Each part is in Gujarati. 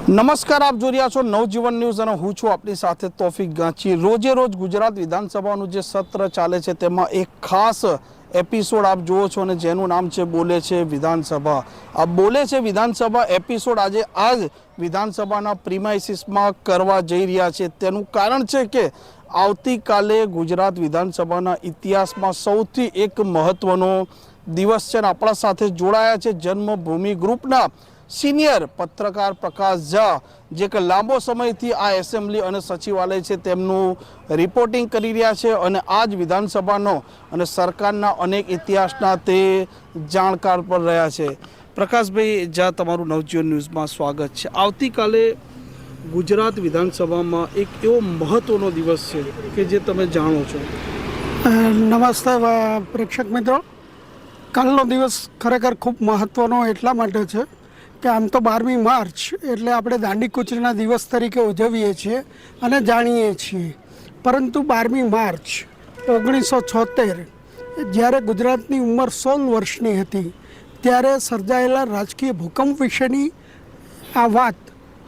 નમસ્કાર, આપ જોઈ રહ્યા છો નવજીવન ન્યૂઝ અને હું છું આપની સાથે તોફિક ગાંચી। રોજે રોજ ગુજરાત વિધાનસભાનું જે સત્ર ચાલે છે તેમાં એક ખાસ એપિસોડ આપ જુઓ છો અને જેનું નામ છે બોલે છે વિધાનસભા। આ બોલે છે વિધાનસભા એપિસોડ આજ વિધાનસભાના પ્રીમાઇસીસમાં કરવા જઈ રહ્યા છે। તેનું કારણ છે કે આવતીકાલે ગુજરાત વિધાનસભાના ઇતિહાસમાં સૌથી એક મહત્વનો દિવસ છે અને આપણા સાથે જોડાયા છે જન્મભૂમિ ગ્રુપના સિનિયર પત્રકાર પ્રકાશ ઝા, જે કે લાંબો સમયથી આ એસેમ્બલી અને સચિવાલય છે તેમનું રિપોર્ટિંગ કરી રહ્યા છે અને આજ વિધાનસભાનો અને સરકારના અનેક ઇતિહાસના તે જાણકાર પર રહ્યા છે। પ્રકાશભાઈ ઝા, તમારું નવજીવન ન્યૂઝમાં સ્વાગત છે। આવતીકાલે ગુજરાત વિધાનસભામાં એક એવો મહત્વનો દિવસ છે કે જે તમે જાણો છો। નમસ્તે પ્રેક્ષક મિત્રો, કાલનો દિવસ ખરેખર ખૂબ મહત્ત્વનો એટલા માટે છે કે આમ તો 12મી માર્ચ એટલે આપણે દાંડીકૂચના દિવસ તરીકે ઉજવીએ છીએ અને જાણીએ છીએ, પરંતુ 12મી માર્ચ 1976 જ્યારે ગુજરાતની ઉંમર 16 વર્ષની હતી ત્યારે સર્જાયેલા રાજકીય ભૂકંપ વિશેની આ વાત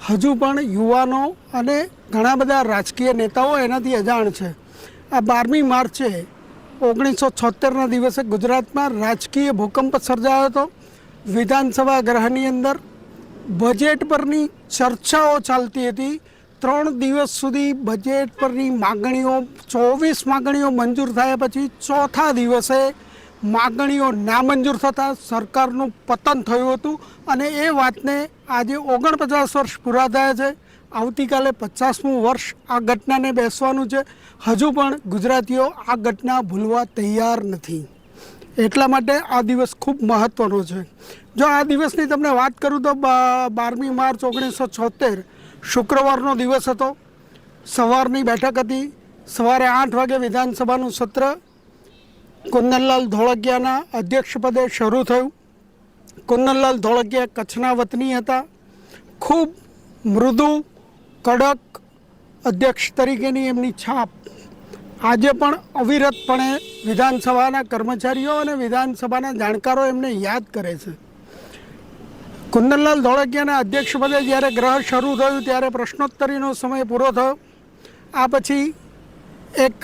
હજુ પણ યુવાનો અને ઘણા બધા રાજકીય નેતાઓ એનાથી અજાણ છે। આ 12મી માર્ચે 1976ના દિવસે ગુજરાતમાં રાજકીય ભૂકંપ સર્જાયો હતો। વિધાનસભા ગૃહની અંદર બજેટ પરની ચર્ચાઓ ચાલતી હતી। 3 દિવસ સુધી બજેટ પરની માગણીઓ 24 માગણીઓ મંજૂર થયા પછી ચોથા દિવસે માગણીઓ નામંજૂર થતાં સરકારનું પતન થયું હતું અને એ વાતને આજે 49 વર્ષ પૂરા થયા છે। આવતીકાલે 50મું વર્ષ આ ઘટનાને બેસવાનું છે। હજુ પણ ગુજરાતીઓ આ ઘટના ભૂલવા તૈયાર નથી, એટલા માટે આ દિવસ ખૂબ મહત્ત્વનો છે। જો આ દિવસની તમને વાત કરું તો 12મી માર્ચ 1976 શુક્રવારનો દિવસ હતો। સવારની બેઠક હતી। સવારે 8 વાગે વિધાનસભાનું સત્ર કુંદનલાલ ધોળકિયાના અધ્યક્ષપદે શરૂ થયું। કુંદનલાલ ધોળકિયા કચ્છના વતની હતા। ખૂબ મૃદુ કડક અધ્યક્ષ તરીકેની એમની છાપ આજે પણ અવિરતપણે વિધાનસભાના કર્મચારીઓ અને વિધાનસભાના જાણકારો એમને યાદ કરે છે। કુંદનલાલ ધોળકિયાના અધ્યક્ષપદે જ્યારે ગ્રહ શરૂ થયું ત્યારે પ્રશ્નોત્તરીનો સમય પૂરો થયો। આ પછી એક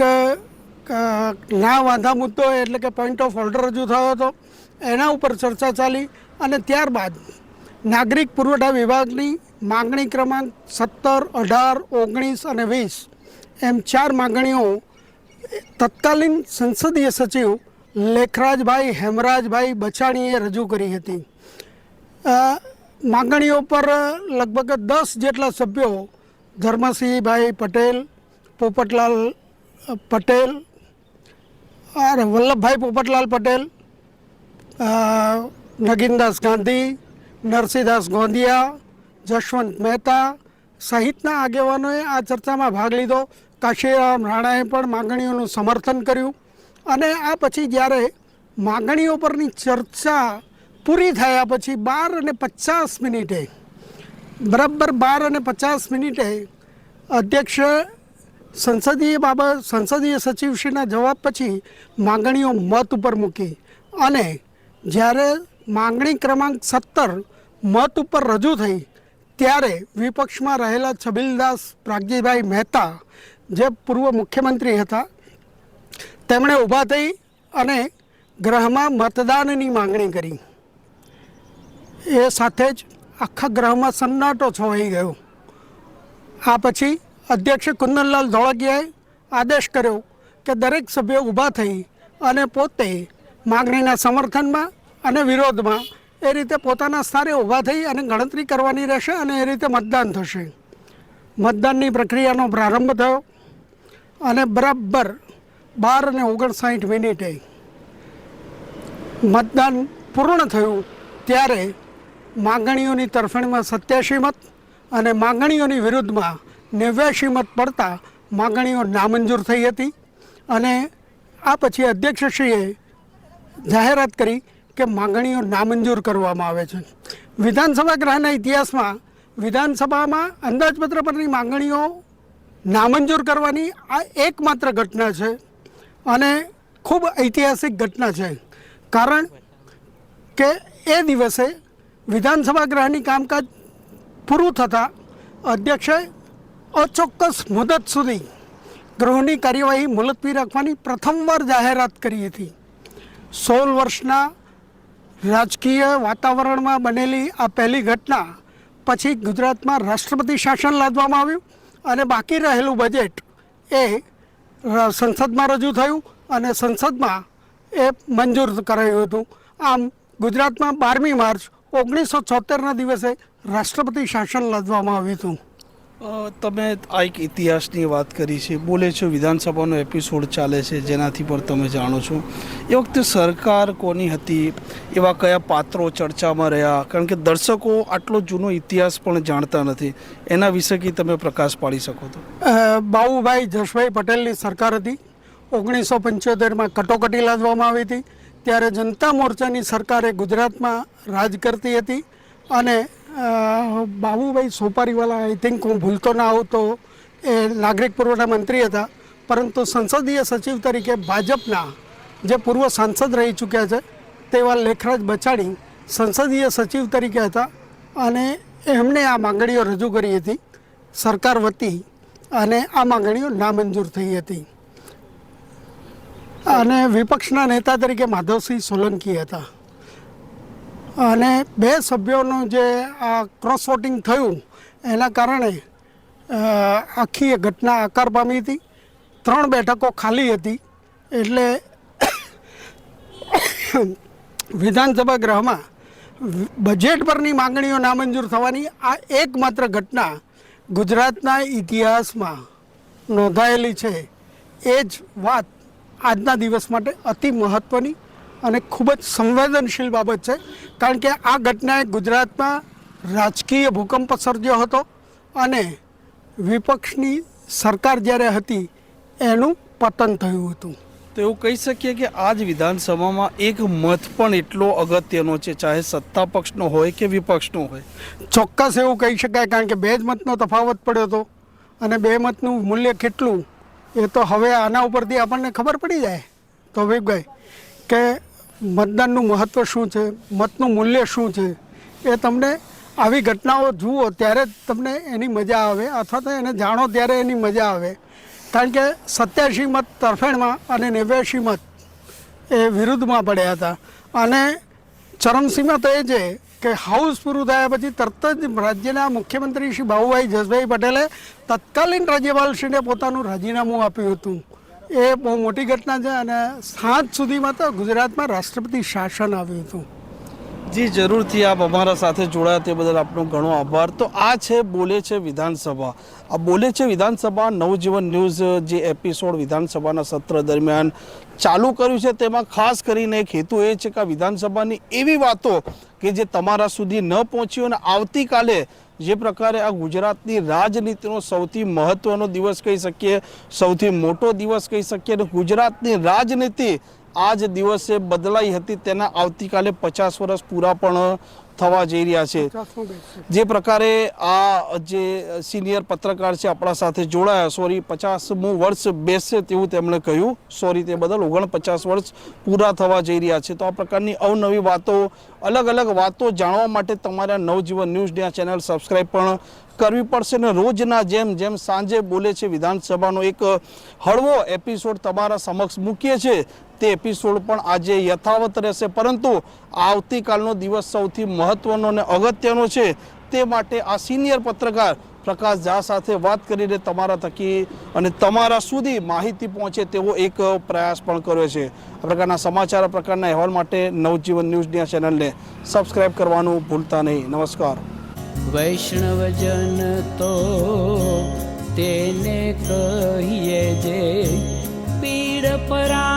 ના વાંધા મુદ્દો એટલે કે પોઈન્ટ ઓફ ઓર્ડર રજૂ થયો હતો, એના ઉપર ચર્ચા ચાલી અને ત્યારબાદ નાગરિક પુરવઠા વિભાગની માગણી ક્રમાંક 17, 18, 19 અને 20 એમ 4 માગણીઓ તત્કાલીન સંસદીય સચિવ લેખરાજભાઈ હેમરાજભાઈ બછાણીએ રજૂ કરી હતી। માગણીઓ પર લગભગ 10 જેટલા સભ્યો ધર્મસિંહભાઈ પટેલ, પોપટલાલ પટેલ, વલ્લભભાઈ પોપટલાલ પટેલ, નગીનદાસ ગાંધી, નરસિંહદાસ ગોંધિયા, જશવંત મહેતા સહિતના આગેવાનોએ આ ચર્ચામાં ભાગ લીધો। કાશીરામ રાણાએ પણ માગણીઓનું સમર્થન કર્યું અને આ પછી જ્યારે માગણીઓ પરની ચર્ચા પૂરી થયા પછી 12:50 બરાબર 12:50 અધ્યક્ષ સંસદીય સચિવશ્રીના જવાબ પછી માગણીઓ મત ઉપર મૂકી અને જ્યારે માગણી ક્રમાંક 17 મત ઉપર રજૂ થઈ ત્યારે વિપક્ષમાં રહેલા છબીલદાસ પ્રાગજીભાઈ મહેતા, જે પૂર્વ મુખ્યમંત્રી હતા, તેમણે ઊભા થઈ અને ગૃહમાં મતદાનની માગણી કરી। એ સાથે જ આખા ગૃહમાં સન્નાટો છવાઈ ગયો। આ પછી અધ્યક્ષ કુંદનલાલ ધોળકિયાએ આદેશ કર્યો કે દરેક સભ્યો ઊભા થઈ અને પોતે માગણીના સમર્થનમાં અને વિરોધમાં એ રીતે પોતાના સ્થાને ઊભા થઈ અને ગણતરી કરવાની રહેશે અને એ રીતે મતદાન થશે। મતદાનની પ્રક્રિયાનો પ્રારંભ થયો અને બરાબર 12:59 મતદાન પૂર્ણ થયું ત્યારે માગણીઓની તરફેણમાં 87 મત અને માગણીઓની વિરુદ્ધમાં 89 મત પડતા માગણીઓ નામંજૂર થઈ હતી અને આ પછી અધ્યક્ષશ્રીએ જાહેરાત કરી કે માગણીઓ નામંજૂર કરવામાં આવે છે। વિધાનસભા ગૃહના ઇતિહાસમાં વિધાનસભામાં અંદાજપત્ર પરની માગણીઓ નામંજૂર કરવાની આ એકમાત્ર ઘટના છે અને ખૂબ ઐતિહાસિક ઘટના છે, કારણ કે એ દિવસે વિધાનસભા ગૃહની કામકાજ પૂરું થતાં અધ્યક્ષે અચોક્કસ મુદત સુધી ગૃહની કાર્યવાહી મુલતવી રાખવાની પ્રથમવાર જાહેરાત કરી હતી. 16 વર્ષના રાજકીય વાતાવરણમાં બનેલી આ પહેલી ઘટના પછી ગુજરાતમાં રાષ્ટ્રપતિ શાસન લાદવામાં આવ્યું અને બાકી રહેલું બજેટ એ સંસદમાં રજૂ થયું અને સંસદમાં એ મંજૂર કરાયું હતું. આમ ગુજરાતમાં 12મી માર્ચ 1976ના દિવસે રાષ્ટ્રપતિ શાસન લાદવામાં આવ્યું હતું. તમે આ એક ઇતિહાસની વાત કરી છે, બોલે છો વિધાનસભાનો એપિસોડ ચાલે છે જેનાથી પણ તમે જાણો છો એ વખતે સરકાર કોની હતી, એવા કયા પાત્રો ચર્ચામાં રહ્યા, કારણ કે દર્શકો આટલો જૂનો ઇતિહાસ પણ જાણતા નથી, એના વિશે કંઈ તમે પ્રકાશ પાડી શકો તો? બાબુભાઈ જશભાઈ પટેલની સરકાર હતી. 1975માં કટોકટી લાદવામાં આવી હતી. ત્યારે જનતા મોરચાની સરકારે ગુજરાતમાં રાજ કરતી હતી અને બાબુભાઈ સોપારીવાલા, આઈ થિંક હું ભૂલતો ના આવું તો એ નાગરિક પુરવઠા મંત્રી હતા, પરંતુ સંસદીય સચિવ તરીકે ભાજપના જે પૂર્વ સાંસદ રહી ચૂક્યા છે તેવા લેખરાજ બચાણી સંસદીય સચિવ તરીકે હતા અને એમણે આ માંગણીઓ રજૂ કરી હતી સરકાર વતી અને આ માંગણીઓ નામંજૂર થઈ હતી. અને વિપક્ષના નેતા તરીકે માધવસિંહ સોલંકી હતા અને 2 સભ્યોનું જે આ ક્રોસ વોટિંગ થયું એના કારણે આખી એ ઘટના આકાર પામી હતી. 3 બેઠકો ખાલી હતી એટલે વિધાનસભા ગૃહમાં બજેટ પરની માંગણીઓ નામંજૂર થવાની આ એકમાત્ર ઘટના ગુજરાતના ઇતિહાસમાં નોંધાયેલી છે. એ જ વાત આજના દિવસ માટે અતિ મહત્ત્વની અને ખૂબ જ સંવેદનશીલ બાબત છે, કારણ કે આ ઘટનાએ ગુજરાતમાં રાજકીય ભૂકંપ સર્જ્યો હતો અને વિપક્ષની સરકાર જ્યારે હતી એનું પતન થયું હતું. તો એવું કહી શકીએ કે આજ વિધાનસભામાં એક મત પણ એટલો અગત્યનો છે, ચાહે સત્તા પક્ષનો હોય કે વિપક્ષનો હોય? ચોક્કસ એવું કહી શકાય, કારણ કે 2 જ મતનો તફાવત પડ્યો હતો અને 2 મતનું મૂલ્ય કેટલું એ તો હવે આના ઉપરથી આપણને ખબર પડી જાય તો ભાઈ કે મતદાનનું મહત્ત્વ શું છે, મતનું મૂલ્ય શું છે. એ તમને આવી ઘટનાઓ જુઓ ત્યારે જ તમને એની મજા આવે અથવા તો એને જાણો ત્યારે એની મજા આવે, કારણ કે 87 મત તરફેણમાં અને 89 મત એ વિરુદ્ધમાં પડ્યા હતા. અને ચરમસીમા તો એ છે કે હાઉસ પૂરું થયા પછી તરત જ રાજ્યના મુખ્યમંત્રી શ્રી બાબુભાઈ જશભાઈ પટેલે તત્કાલીન રાજ્યપાલશ્રીને પોતાનું રાજીનામું આપ્યું હતું. એ બહુ મોટી ઘટના છે અને સાંજ સુધીમાં તો ગુજરાતમાં રાષ્ટ્રપતિ શાસન આવ્યું હતું. જી જરૂરથી આપ અમારા સાથે જોડાયા તે બદલ આપનો ઘણો આભાર. તો આ છે બોલે છે વિધાનસભા. આ બોલે છે વિધાનસભા નવજીવન ન્યૂઝ જે એપિસોડ વિધાનસભાના સત્ર દરમિયાન ચાલુ કર્યું છે તેમાં ખાસ કરીને એક હેતુ એ છે કે આ વિધાનસભાની એવી વાતો કે જે તમારા સુધી ન પહોંચી અને આવતીકાલે જે પ્રકારે આ ગુજરાતની રાજનીતિનો સૌથી મહત્ત્વનો દિવસ કહી શકીએ, સૌથી મોટો દિવસ કહી શકીએ અને ગુજરાતની રાજનીતિ આ જ દિવસે બદલાઈ હતી તેના આવતીકાલે 50 વર્ષ પૂરા પણ થવા જઈ રહ્યા છે. જે પ્રકારે આ જે સિનિયર પત્રકાર છે આપણા સાથે જોડાયા, 50મું વર્ષ બેસશે તેવું તેમણે કહ્યું, તે બદલ 49 વર્ષ પૂરા થવા જઈ રહ્યા છે. તો આ પ્રકારની અવનવી વાતો, અલગ અલગ વાતો જાણવા માટે તમારા નવજીવન ન્યૂઝની આ ચેનલ સબસ્ક્રાઈબ પણ કરવી પડશે ને રોજના જેમ સાંજે બોલે છે વિધાનસભાનો એક હળવો એપિસોડ તમારા સમક્ષ મૂકીએ છીએ તે એપિસોડ પણ આજે યથાવત રહેશે, પરંતુ આવતીકાલનો દિવસ સૌથી મહત્ત્વનો અને અગત્યનો છે. તે માટે આ સિનિયર પત્રકાર પ્રકાશ ઝા સાથે વાત કરીને તમારા થકી અને તમારા સુધી માહિતી પહોંચે તેવો એક પ્રયાસ પણ કર્યો છે. આ પ્રકારના સમાચાર, આ પ્રકારના અહેવાલ માટે નવજીવન ન્યૂઝની આ ચેનલને સબસ્ક્રાઈબ કરવાનું ભૂલતા નહીં. નમસ્કાર. વૈષ્ણવજન તો તેને કહીએ જે પીડ પરા